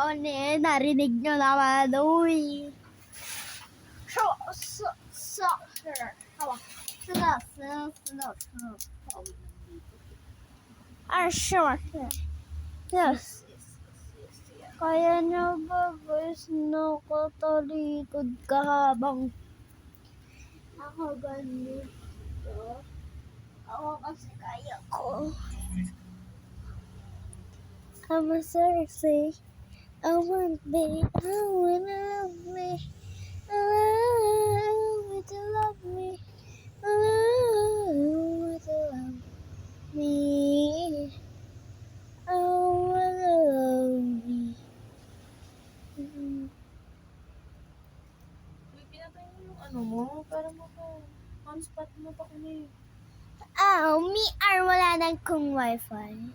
O narinig nyo naman, uy. Yes. Kaya nyo ba guys nakatalikod ka habang nakaganito? Ako kasi kaya ko. I'm a sexy. I want me. I wanna love me. I want you to love me. I want you to love me. I wanna love me. Uy, pinatay mo yung ano mo para maka-hotspot mo pa kami. Me wala nang kung wifi.